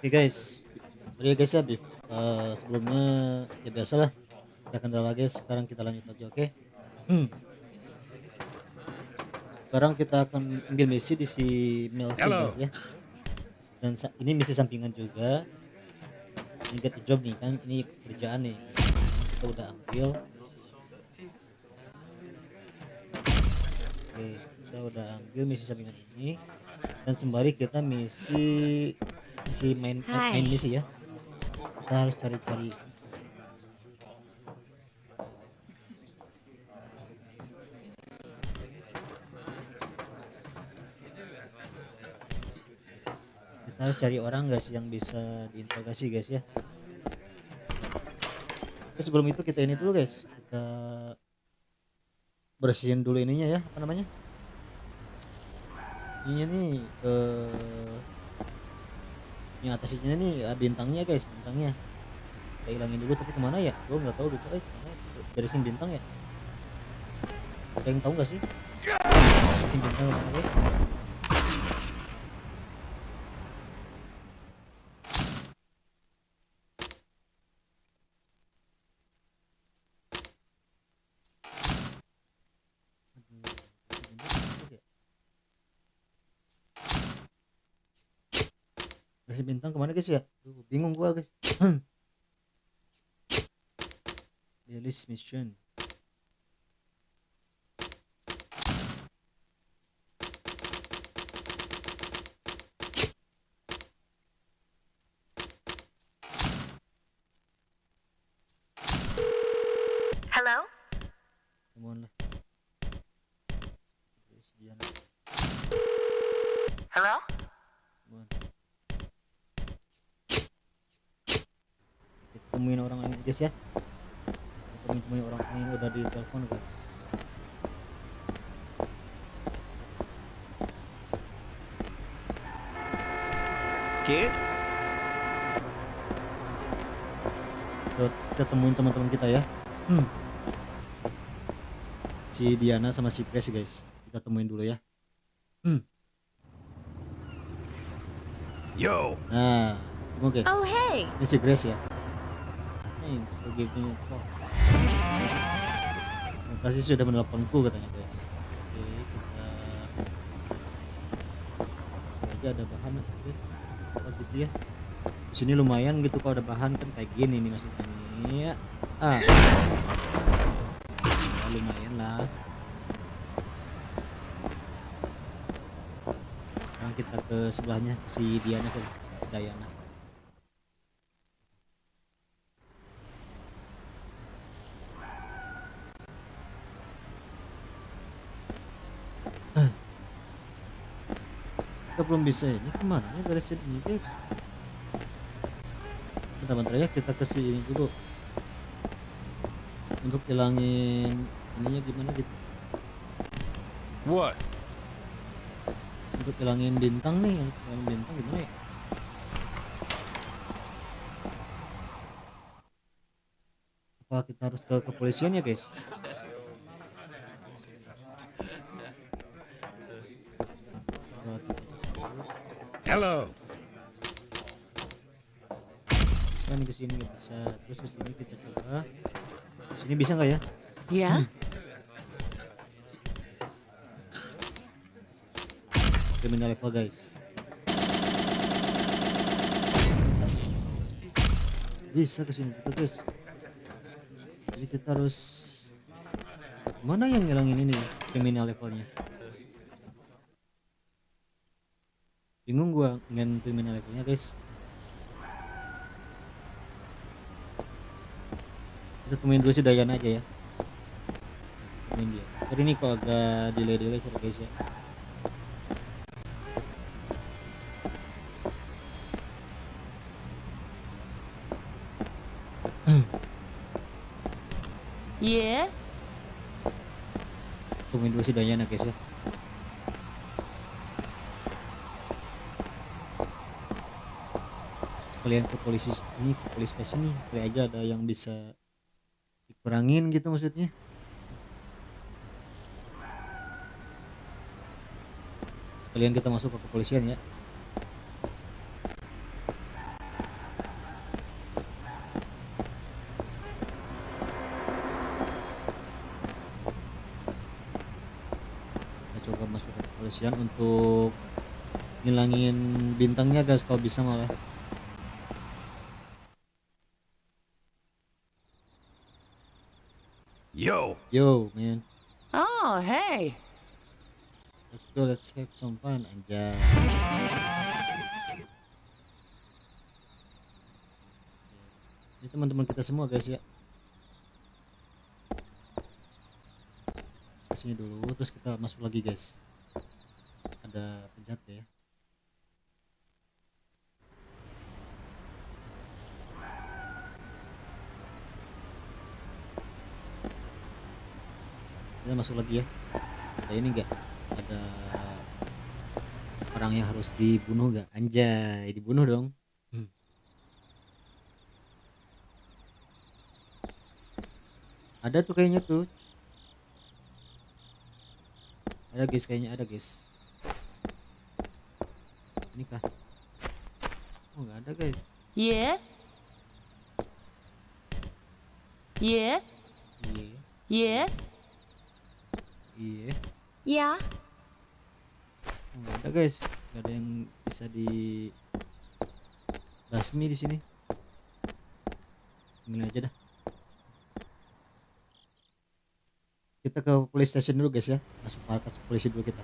Oke guys, sorry ya guys ya, sebelumnya ya biasalah ada kendala guys. Sekarang kita lanjut aja, oke? Sekarang kita akan ambil misi di si Melvin guys Hello. ya. Dan ini misi sampingan juga. Ini get the job nih kan, ini kerjaan nih. Ini kita udah ambil. Oke, kita udah ambil misi sampingan ini. Dan sembari kita misi misi main Hai. misi ya. Kita harus cari-cari. Kita harus cari orang guys yang bisa diinterogasi guys ya. Tapi sebelum itu kita ini dulu guys, kita bersihin dulu ininya ya, apa namanya, ini nih yang atasnya nih bintangnya guys, bintangnya kita hilangin dulu. Tapi kemana ya, gue nggak tahu, lupa kemana beresin bintang ya. Ada yang tahu nggak sih beresin bintang kemana guys? Beresin bintang kemana guys ya? Bingung gua guys. List mission. Hello? Come on lah. Diana. Hello? Come on. Kita temuin orang lain guys ya. Kita temuin orang yang udah di telepon guys. Kid? Kita temuin teman-teman kita ya. Si Diana sama si Grace guys, kita temuin dulu ya. Yo. Nah, tunggu guys, Oh, hey. ini si Grace ya. Thanks for giving me a call. Terima kasih sudah menelponku katanya guys. Oke, kita aja ada bahan guys, apa gitu ya. Di sini lumayan gitu kalau ada bahan kan, kayak gini nih maksudnya nih ya. Ya, lumayan lah. Sekarang kita ke sebelahnya, si Diana ke Dayana. Kita belum bisa, ini kemana ya beresin ini guys. Bentar-bentar ya, kita ke sini dulu untuk hilangin ininya gimana gitu, What? untuk hilangin bintang nih, untuk hilangin bintang gimana ya. Apa kita harus ke kepolisian ya guys? Coba kita cek dulu. Hello. Bisa nih, kesini nggak bisa. Terus kesini kita coba, kesini bisa nggak ya? Yeah? Criminal level guys, bisa kesini juga guys. Jadi kita harus mana yang ngilangin ini criminal levelnya, bingung gua dengan criminal levelnya guys. Kita temuin dulu si Dayan aja ya, temuin dia. Sorry nih kalau agak delay sorry guys ya. Yeah? Temuin dulu si Dayana guys ya. Sekalian ke polisi ini, ke polisi station nih, kali aja ada yang bisa dikurangin gitu maksudnya. Sekalian kita masuk ke kepolisian ya. kepolisian untuk ngilangin bintangnya guys kalau bisa malah. Yo. Yo man, Oh, hey. let's go, let's have some fun anjay. Ini teman-teman kita semua guys ya. Kesini dulu terus kita masuk lagi guys. Ada penjahat ya. Kita masuk lagi ya. Ada ini enggak? Ada orang yang harus dibunuh enggak? Anjay, dibunuh dong. Ada tuh kayaknya tuh. Ada guys, kayaknya ada guys. Ini kah? Oh nggak ada guys. Yeah? Yeah? Iya, Yeah? iya. Yeah? Oh, nggak ada guys. Nggak ada yang bisa di basmi di sini. Ini aja dah. Kita ke police station dulu guys ya. Masuk markas polisi dulu kita.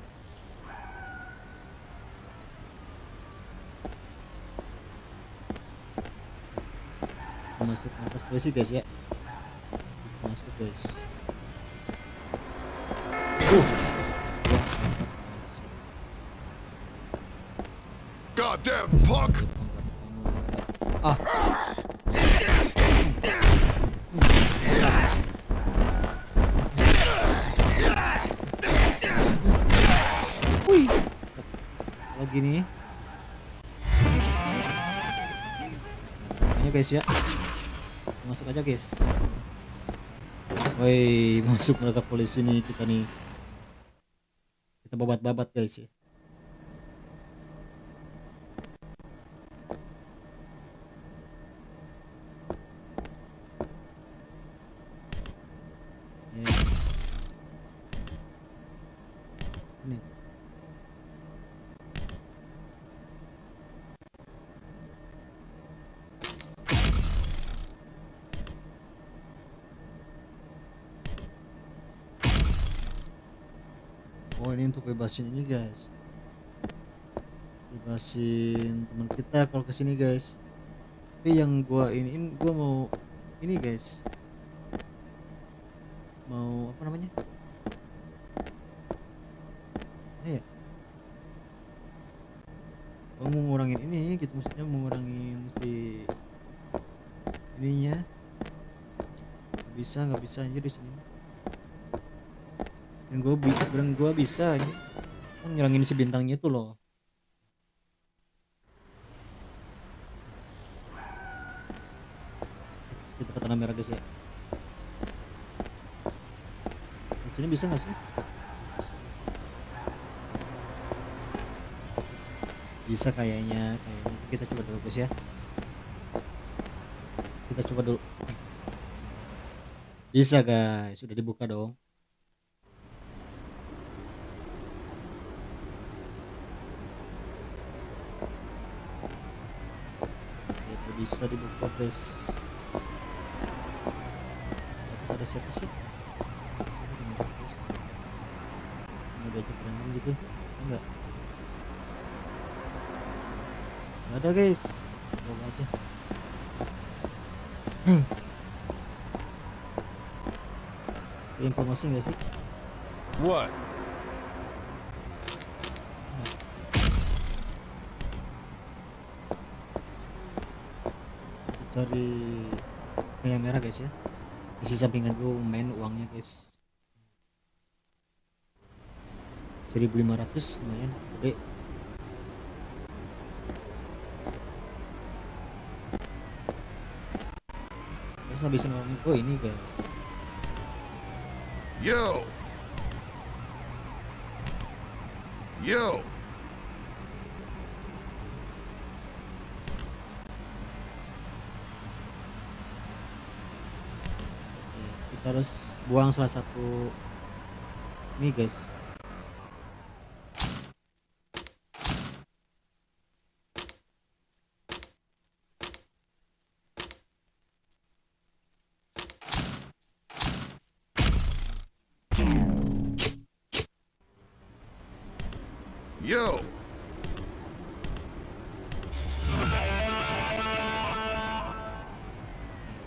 Masuk markas polisi guys ya. Kita masuk guys. Goddamn punk. Ah. Wih. Lagi nih. Ini guys ya. Masuk aja guys. Woi, masuk mereka polisi nih kita nih. Kita babat-babat guys ya. Ini. Oh ini untuk bebasin ini guys, bebasin teman kita kalau kesini guys. Tapi yang gua ini gua mau ini guys, mau apa namanya? Ini ya, gua mau ngurangin ini gitu, maksudnya mau ngurangin si ininya. Nggak bisa anjir di sini. Dan gua bisa aja kan ngilangin si bintangnya itu loh. Kita ke tanah merah guys ya. Di sini bisa nggak sih? Bisa kayaknya kita coba dulu guys ya. Kita coba dulu. Bisa guys, sudah dibuka dong. Itu bisa dibuka guys. Di atas ada siapa sih? Siapa yang masuk guys? Mau diajak berantem gitu? Enggak. Enggak ada guys. Bawa aja. Ada informasi nggak sih? What? Kita cari yang merah guys ya. Isi sampingan dulu main uangnya guys. 1.500 lumayan gede. Terus ngabisin orang itu. Oh ini guys. Yo. Yo. Kita harus buang salah satu ini guys. Yo.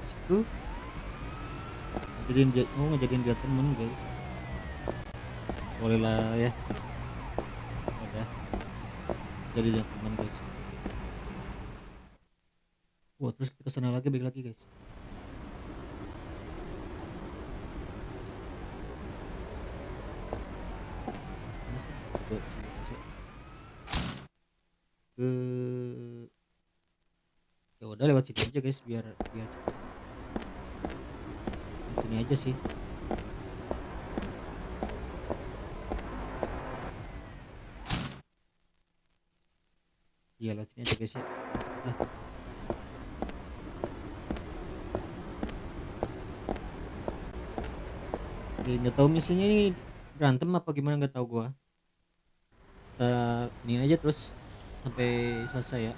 Situ ngejadiin dia, ngejadiin dia temen guys, boleh lah ya, udah jadi dia teman guys. Wah, terus kita kesana lagi, balik lagi guys. Mana sih? Coba guys ya. Ke ya udah lewat sini aja guys, biar cepet. Lewat sini aja sih. Iya, lewat sini aja guys ya. Cepet lah. Oke, nggak tahu misinya ini berantem apa gimana, nggak tahu gua. Kita ini aja terus sampai selesai ya.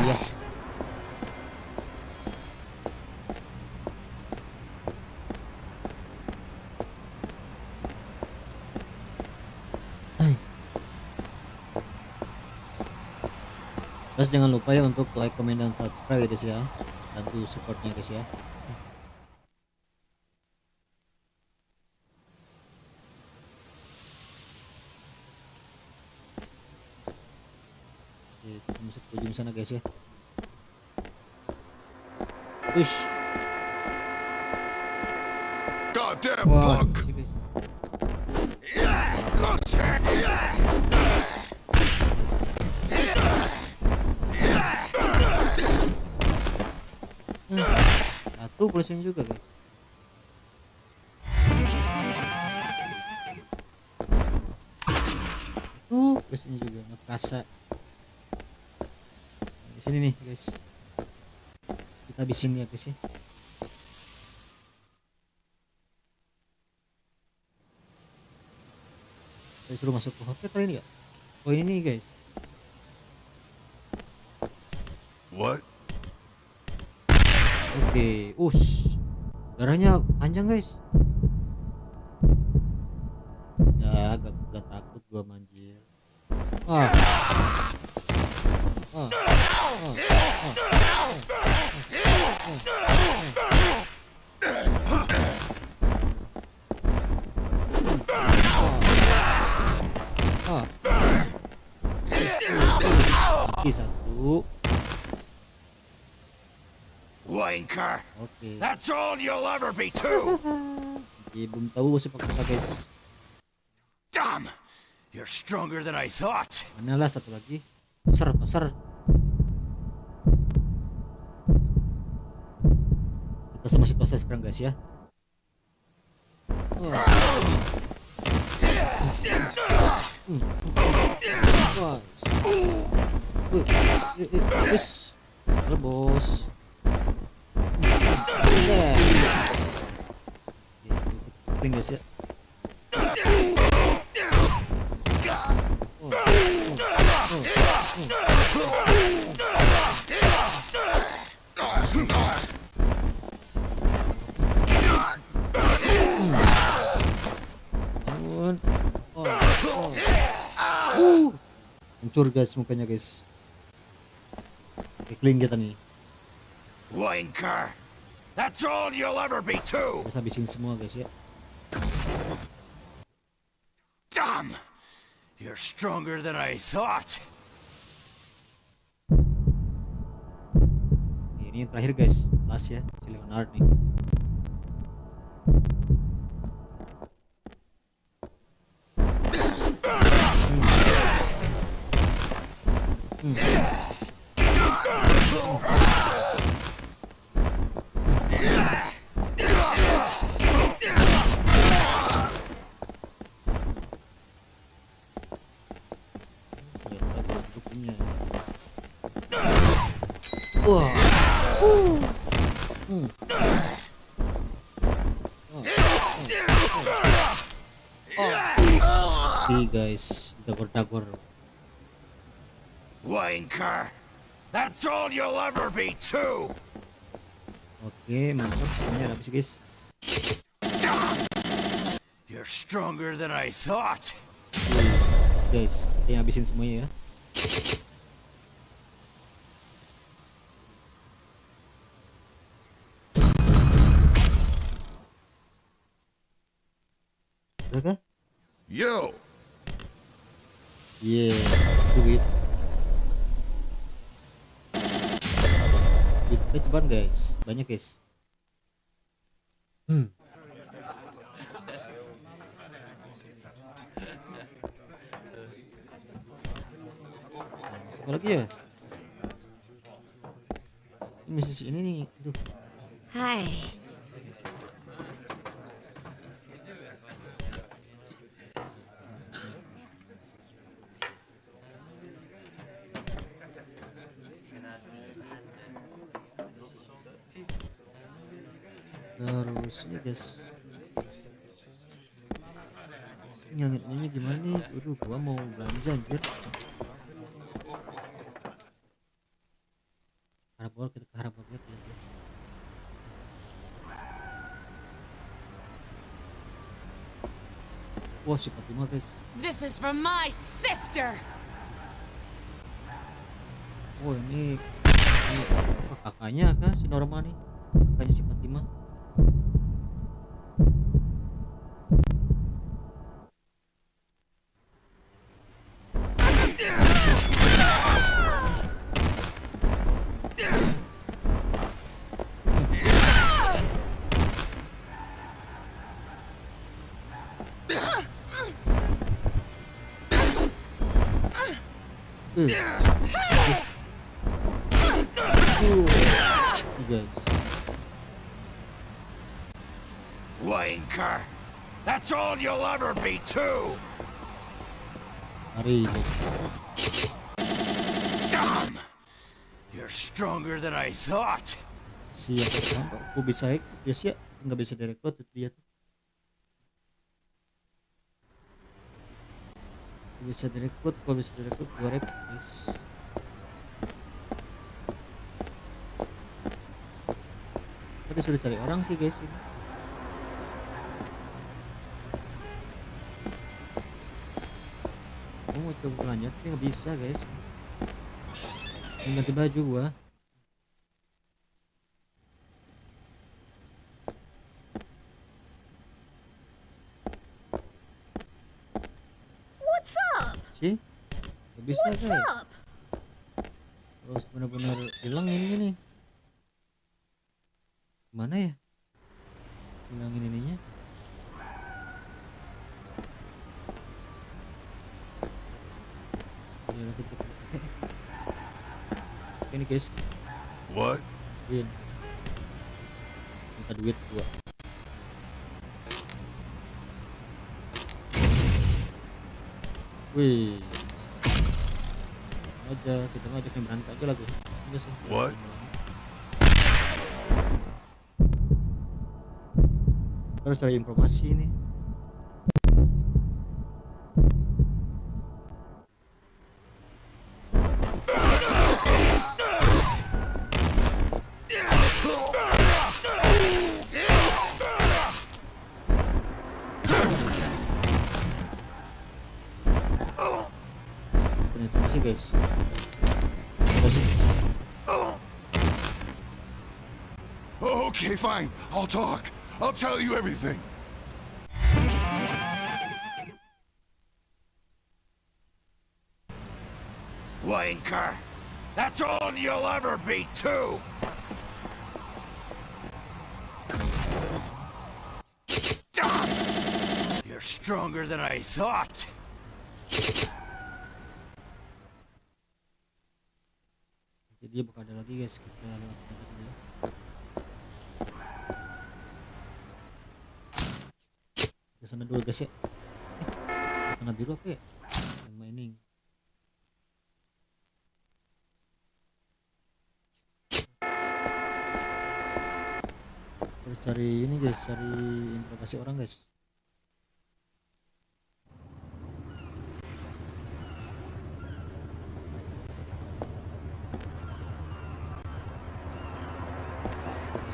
Iya. Terus jangan lupa ya untuk like, comment, dan subscribe ya guys ya. Bantu supportnya guys ya. Oke, kita masuk ke ujung sana guys ya. Push. Goddamn Wah, punk. sih, guys. Satu polisinya juga guys. Polisinya juga nggak kerasa. Di sini nih guys. Kita habisin ya guys ya. Saya suruh masuk ke hotel kali ini ya. Oh ini nih guys. What? Oke, darahnya panjang guys. Ya, gak takut gua manjir. Ah. Ah. Ah. Ah. Mati satu. Wanker. Oke. That's all you'll ever be too. Belum tahu sepak bola guys. Damn. You're stronger than I thought. Mana lah satu lagi. Pasar. Kita sama situasi sekarang guys ya. Bos. Halo bos. Yes. Oke, guys ya. Hancur guys mukanya guys. Kekling kita nih. Wanker. That's all you'll ever be too. Harus habisin semua guys ya. Damn. You're stronger than I thought. Ini yang terakhir guys, last ya, si Leonard nih. Wah. Oke guys, dagor-dagor. Wanker. That's all you'll ever be too. Oke, mantap. Semuanya habis guys. You're stronger than I thought. Guys, kita habisin semuanya ya. Udah kah? Yo. Yeah, duit. Duitnya cepat guys, banyak guys. Apa lagi ya? Ini misi ini nih, aduh. Hai. Terus ya guys, nyangitnya gimana nih? Waduh, gua mau belanja anjir. Harap kita harap banget ya guys. Wah, si Fatima guys. This is for my sister. Oh ini apa kakaknya kah si Norma nih? Kakaknya si Fatima. Guys, Wanker. That's all you'll ever be too. hari guys. Damn. You're stronger than I thought. Siap kan? Aku bisa ya sih nggak bisa direkrut itu dia tuh. Bisa direkrut, kalau bisa direkrut gua rekrut guys. Tadi sudah cari orang sih guys ini. Aku mau coba lanjut tapi nggak bisa guys. Ganti baju gua. What's up? Sih nggak bisa What's guys. up? Terus benar-benar hilang ini nih. Mana ya? Hilangin ininya. Ini guys, What? win. Minta duit gua. Wih. Aja kita ngajak yang berantem aja lah gue. Udah sih. What? Terus cari informasi ini. Cari informasi guys. Udah sih. Okay, fine. I'll talk. I'll tell you everything. Wanker. That's all you'll ever be too. Damn. You're stronger than I thought. Jadi bakal ada lagi guys, kita lewat aja dulu ya. Ke sana dulu guys ya. Warna biru apa ya? Yang mining. Terus cari ini guys, cari interogasi orang guys.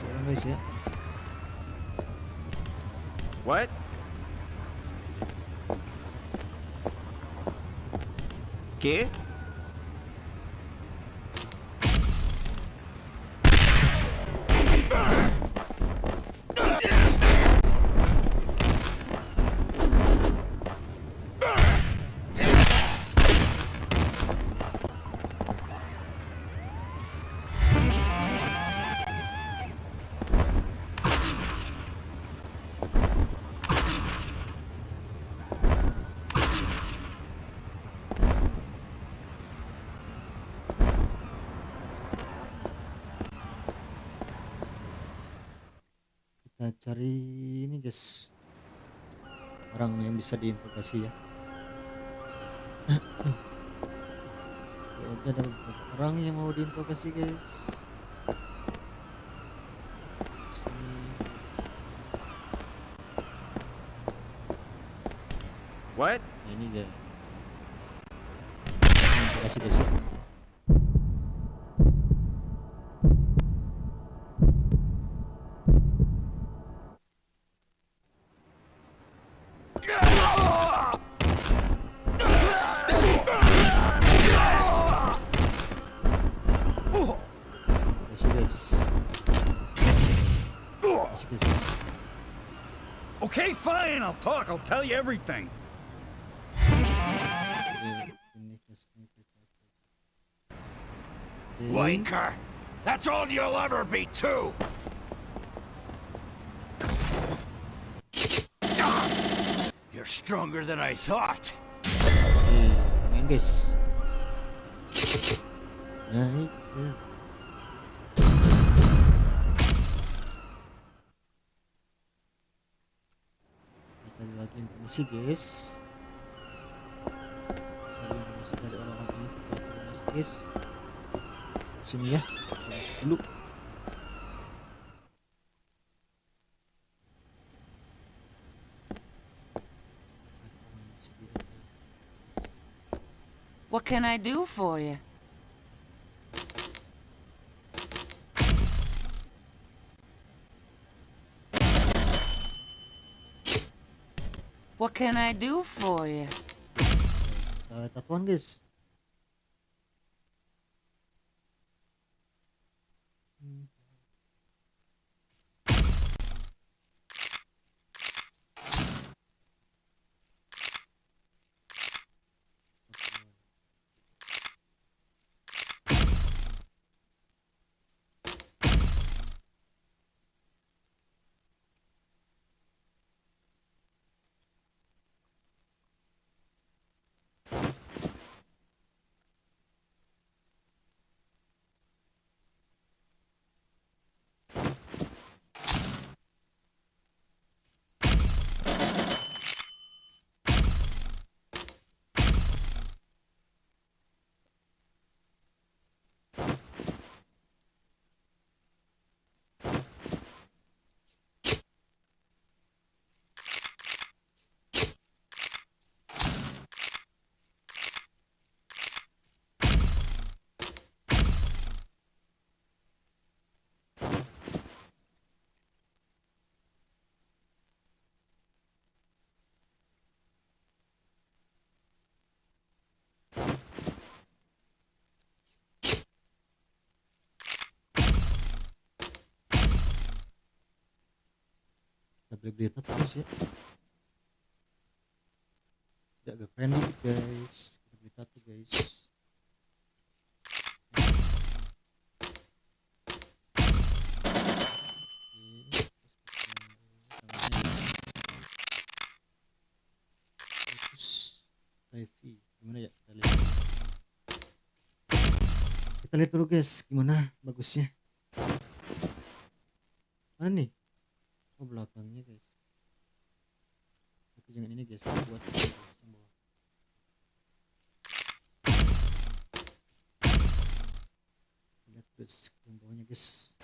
seorang guys ya. What? ¿Qué? Kita cari ini guys, orang yang bisa diinterogasi ya. Ya aja ada beberapa orang yang mau diinterogasi guys. Sini. What? Nah, ini guys. Interogasi guys ya. Guys. Guys. Okay, fine. I'll talk. I'll tell you everything. Wanker. That's all you'll ever be, too. You're stronger than I thought. Main guys. Nah itu. Kita lagi informasi guys. Cari informasi dari orang-orang ini, kita turun masuk guys. Sini ya, kita masuk dulu. What can I do for you? What can I do for you? Tatuan guys. Kita beli tato guys ya. Tidak agak keren dikit guys. Kita beli tato guys. Gimana ya kita lihat dulu guys gimana bagusnya. Mana nih? Oh belakangnya guys. Tapi jangan ini guys, buat guys yang bawah. Lihat guys yang bawahnya guys.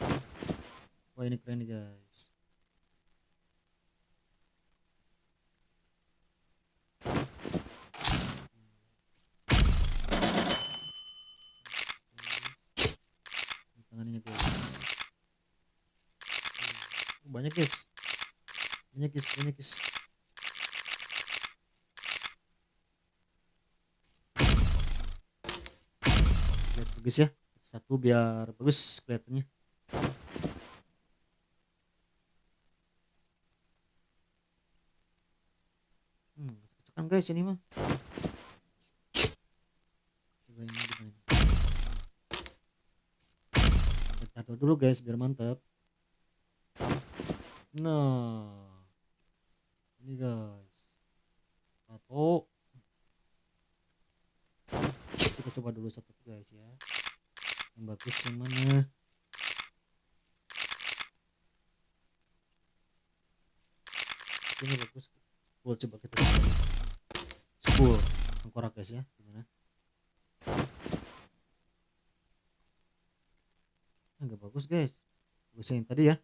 Wah ini keren nih guys. Tangannya guys. banyak guys. Banyak guys, banyak guys. Lihat bagus ya. Satu biar bagus kelihatannya. Cocokan guys ini mah. Coba ini gimana? Kita taruh dulu guys biar mantap. Nah, ini guys. Tato. Kita coba dulu satu guys ya. Yang bagus yang mana? Ini bagus. Coba kita coba. Spool tengkorak guys ya. Gimana? Enggak bagus guys. Bagus yang tadi ya.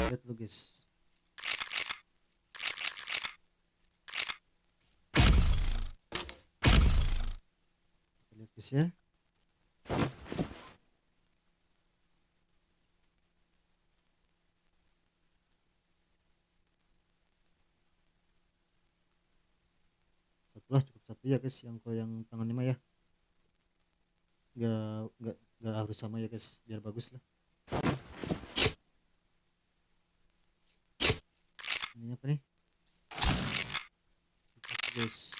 Lihat dulu guys. Lihat guys ya. Satulah cukup satu ya guys. Yang kalau yang tangannya mah ya. Nggak harus sama ya guys. Biar bagus lah. Ini apa nih guys?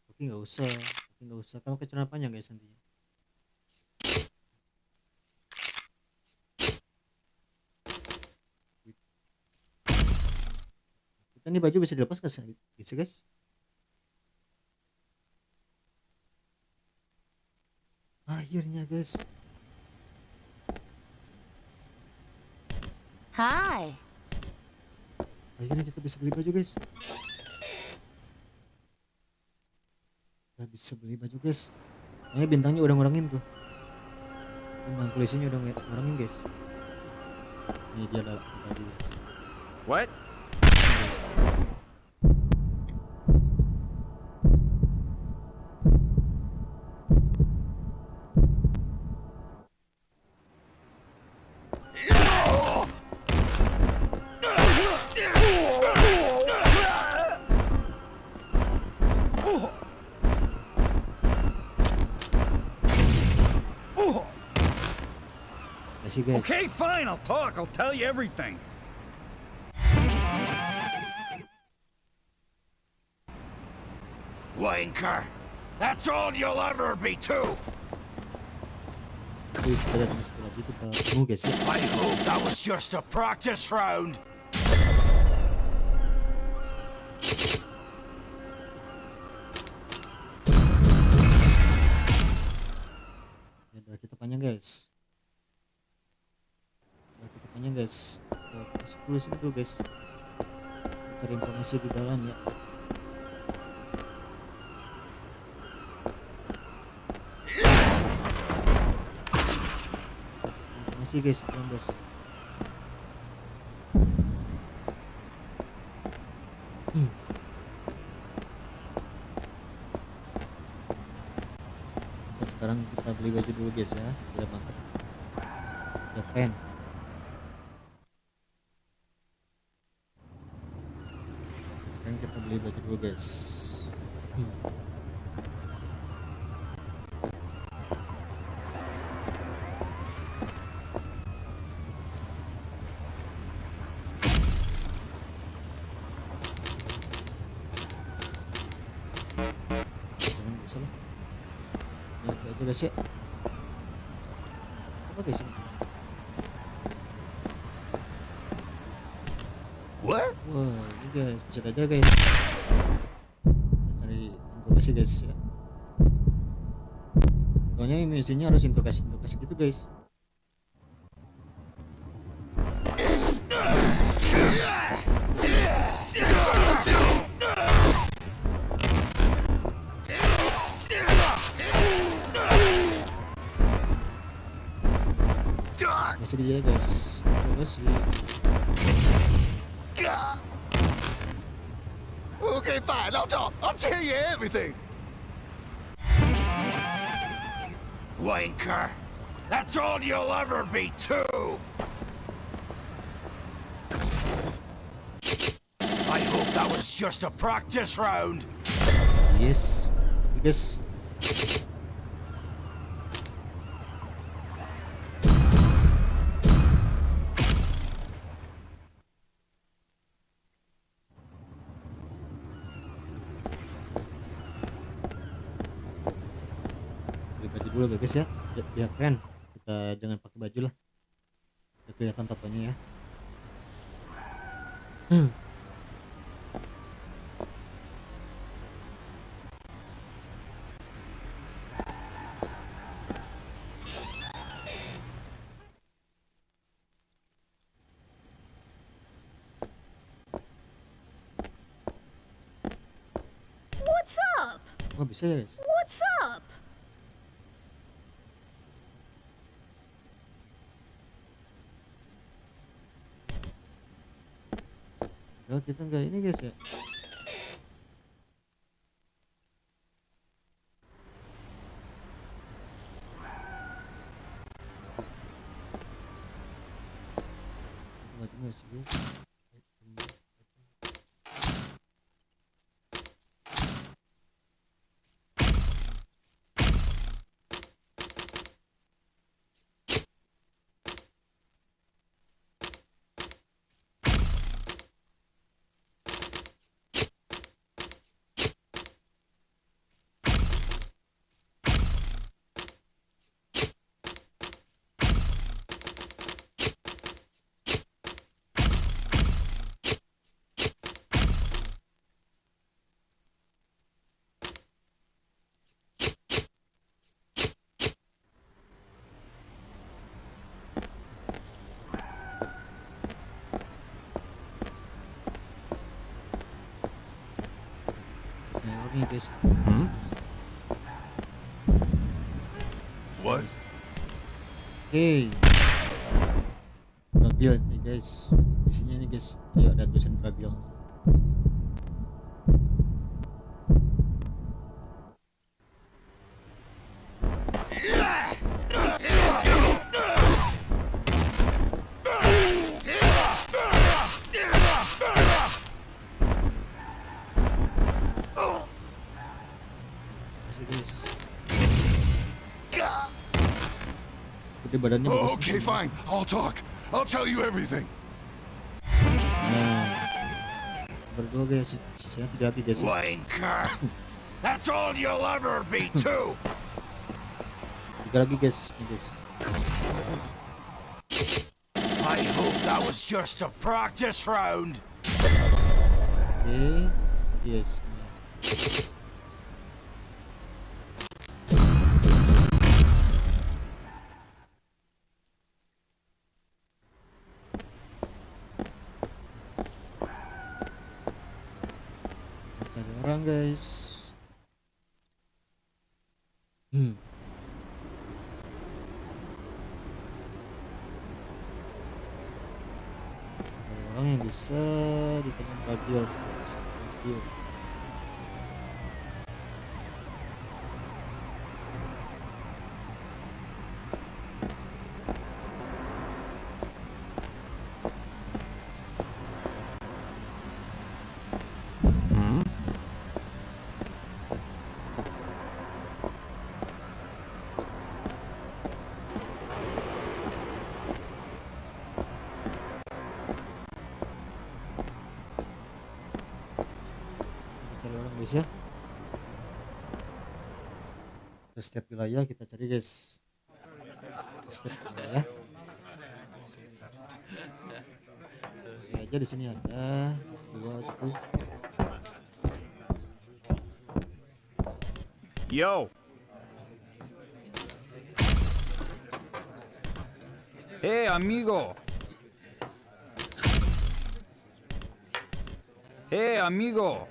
Oke nggak usah, kamu pakai celana panjang guys nantinya. Kita nih baju bisa dilepas kan bisa guys? Akhirnya guys. Hi. Akhirnya kita bisa beli baju guys. Kita bisa beli baju guys. Kayaknya bintangnya udah ngurangin tuh. Bintang polisinya udah ngurangin guys. Ini dia lah tadi guys. What? Guys. Kasih guys. Okay, fine, I'll talk. I'll tell you everything. Wanker! That's all you'll ever be too! Wih, kita datang sekolah lagi kita tunggu guys ya. I hope that was just a practice round. Ya, darah kita panjang guys. Darah kita panjang guys. Kita masuk dulu sini dulu guys. Kita cari informasi di dalam ya. Informasi guys, di dalam guys. Sekarang kita beli baju dulu guys ya, biar mantap, ya keren. Keren, kita beli baju dulu guys. Jangan usah lah. Ya kayak aja guys ya. Apa guys ini guys? What? Wah ini guys bisa aja guys. Kita cari interogasi guys ya. Pokoknya misinya harus interogasi gitu guys. Masih dia guys. Coba sih. God. Okay, fine. I'll talk. I'll tell you everything. Wanker! That's all you'll ever be, too! I hope that was just a practice round. Yes. Tapi guys. Beli baju dulu ya guys ya. Biar keren. Kita jangan pakai baju lah. Biar kelihatan tatonya ya. What's up? Oh bisa ya guys. What's up? Kalau kita nggak ini guys ya. Nggak sih guys. Nah, oke guys. What? Oke. Mobil nih guys. Isinya nih guys. Ya ada tulisan mobil. Masih guys. Gede badannya bagus. Okay, fine. I'll talk. I'll tell you everything. Nah, berdua guys, sisanya 3 lagi guys. Wanker! That's all you'll ever be, too! 3 lagi guys, ini guys. I hope that was just a practice round. Oke, guys. Cari orang guys. Cari orang yang bisa ditanya Radials guys. Radials. Cari orang guys ya. Ke setiap wilayah kita cari guys. Ke setiap wilayah. Oke aja di sini ada 2 gitu. Yo. Hey, amigo. Hey, amigo.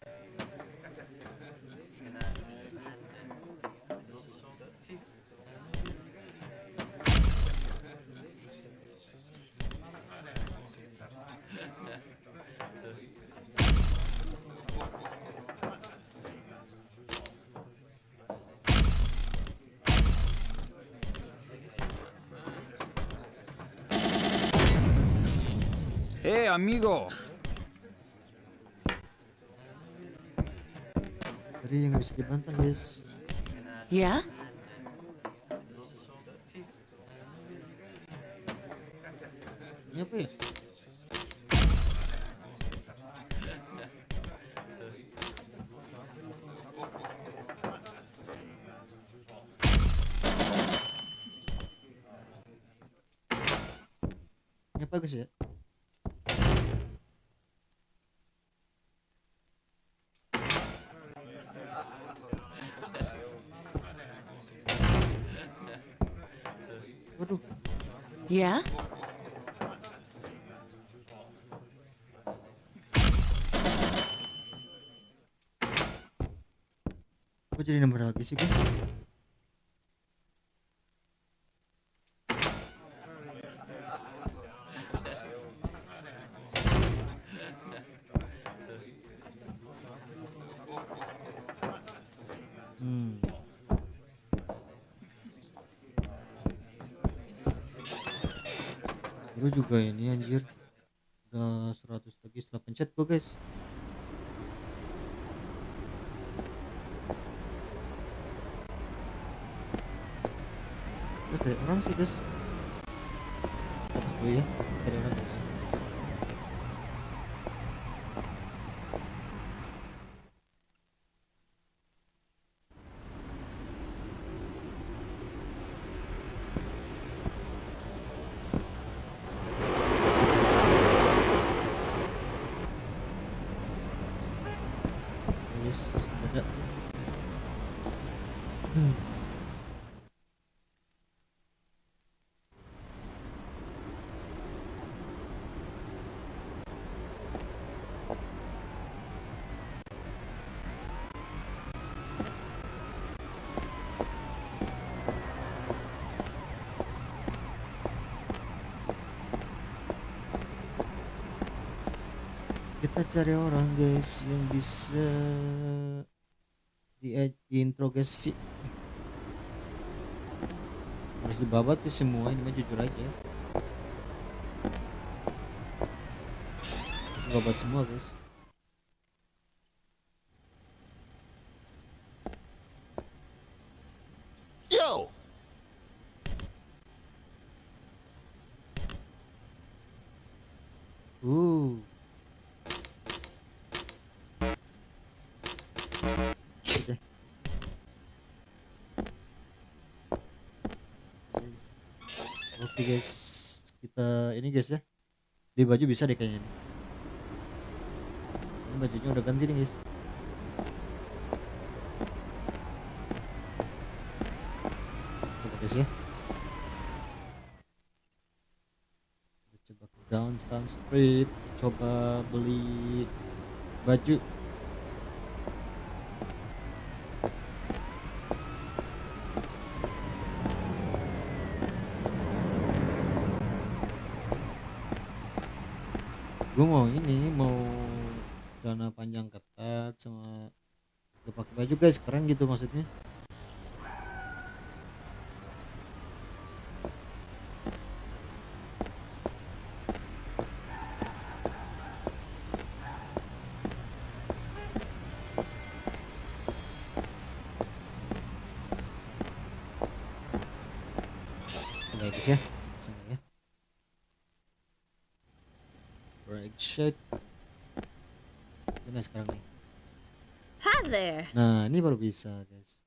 amigo. Cari yang bisa dibantah guys. Yeah? Ini apa ya? Ini apa guys ya? Waduh, Yeah? kok jadi nomor lagi sih guys? Hmm. Lu juga ini anjir. Udah 100 lagi setelah pencet gua guys. Terus dari orang sih guys. Atas dulu ya. Cari orang guys. Guys, ada. Kita cari orang guys yang bisa diinterogasi. Harus dibabat sih semua ini mah jujur aja. Harus dibabat semua guys. Yo! Oke. Oke guys, kita ini guys ya. Di baju bisa deh kayaknya nih. Ini bajunya udah ganti nih guys. Coba guys ya. Kita coba ke Downtown Street, coba beli baju. Gue mau ini, mau celana panjang ketat sama udah pakai baju guys, keren gitu maksudnya. Oke guys ya, sana ya. Brake check. Sana sekarang nih. Hi there. Nah ini baru bisa guys.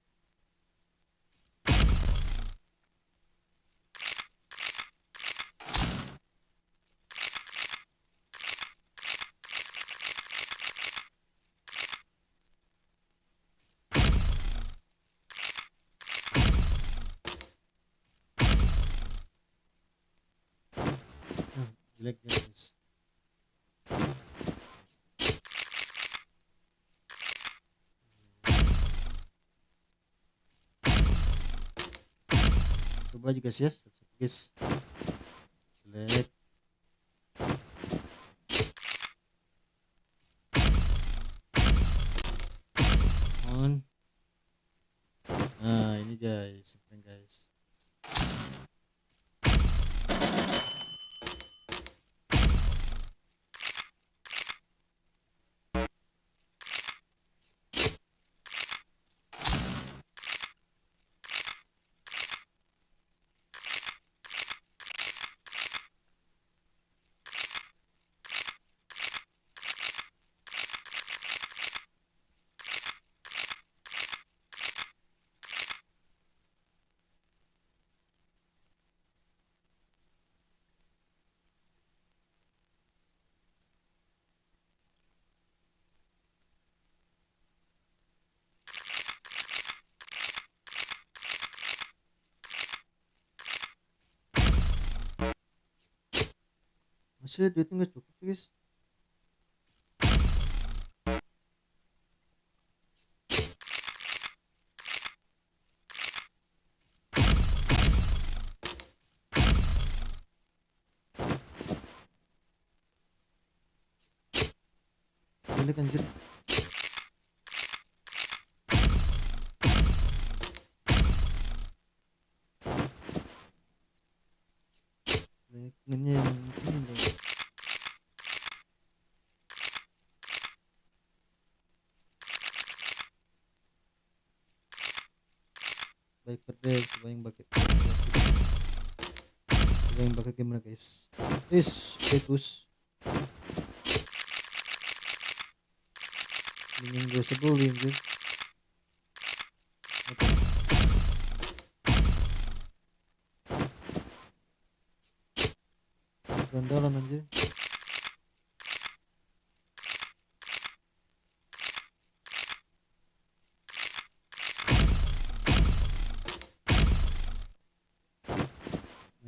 Nah jelek guys. Coba juga sih ya, guys. Select. On. Nah ini guys, keren guys. Buset, duitnya nggak cukup guys. Jelek anjir. Ngenyang ini dong. Baik kerdek, coba yang pakai. Coba yang pakai gimana guys? Betus. Ini yang gue sebelin anjir. Apa? Berandalan anjir.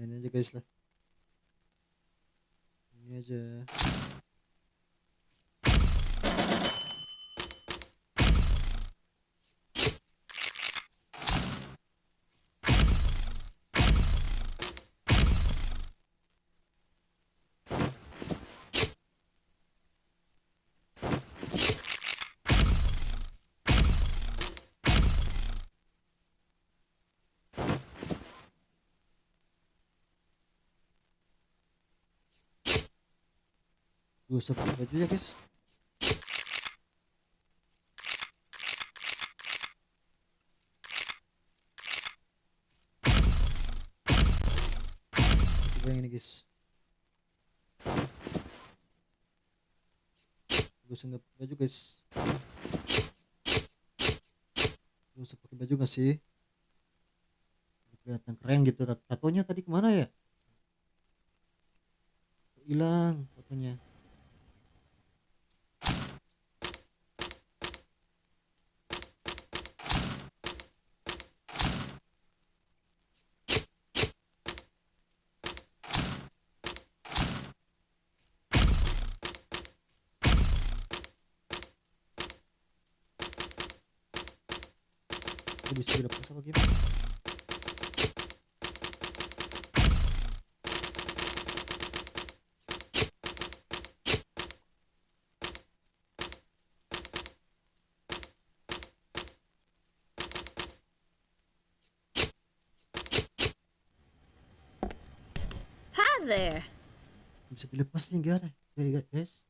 Main aja guys lah. Ini aja. Gue usah pakai baju ya guys. Coba yang ini guys. Gue usah nggak pakai baju guys. Gue usah pakai baju nggak sih? Kelihatan keren gitu. Tatonya tadi kemana ya? Hilang tatonya. Bisa dilepas apa gimana? Hi there. Bisa dilepas nih gimana ya guys?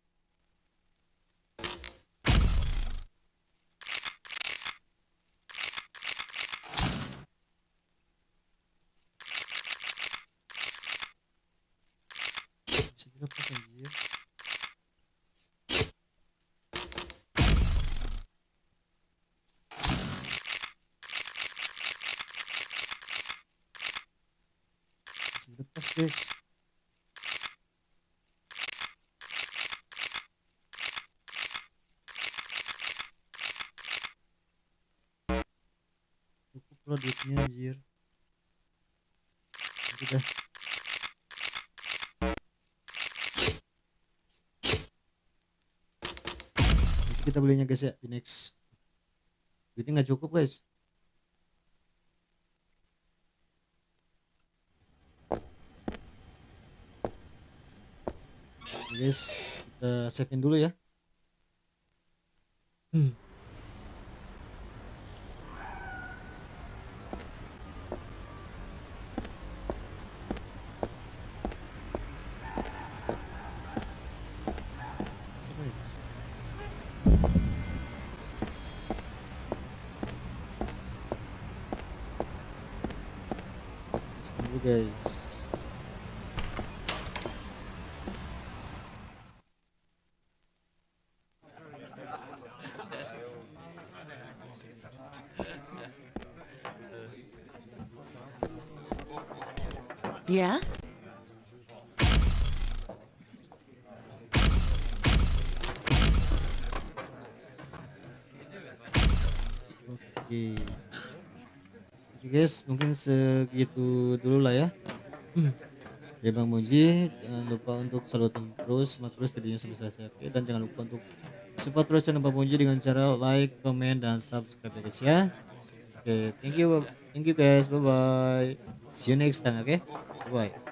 Bisa dilepas anjir. Bisa dilepas guys. Cukup lah duitnya anjir. Udah. Nanti kita belinya guys ya di next. Duitnya nggak cukup guys. Guys, kita save-in dulu ya. Siapa ya, guys? Save-in dulu guys. Yeah? Oke. Oke guys, mungkin segitu dulu lah ya. Dari Bang Muji, jangan lupa untuk selalu tonton terus, simak terus videonya sampai selesai, oke? Dan jangan lupa untuk support terus channel Bang Muji dengan cara like, comment, dan subscribe ya guys ya. Oke, thank you guys, bye bye. See you next time, oke? Bye bye.